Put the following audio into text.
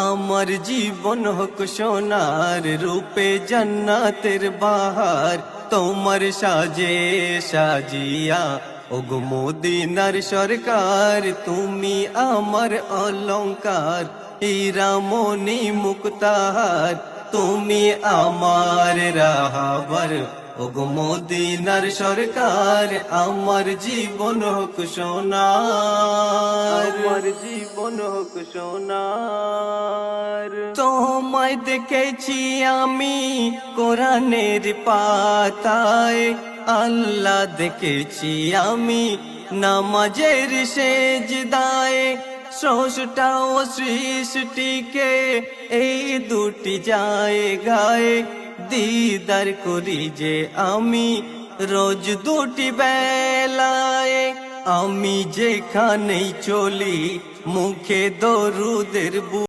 আমার জীবন হোক সোনার রূপে জান্নাতের বাহার, তোমার সাজে সাজিয়া ওগো মদিনার সরকার। তুমি আমার অলংকার, হীরামণি মুক্তার, তুমি আমার রাহাবার ওগো মদিনার সরকার। আমার জীবন হোক সোনার, আমার জীবন হোক সোনার। তোমায় দেখেছি আমি কোরআনের পাতায়, আল্লাহ দেখেছি আমি নামাজের সেজদায়। স্রষ্টা ও সৃষ্টিকে এই দুটি জায়গায় দিদার করি যে আমি রোজ দুটি বেলায়। আমি যেখানেই চলি মুখে দরুদের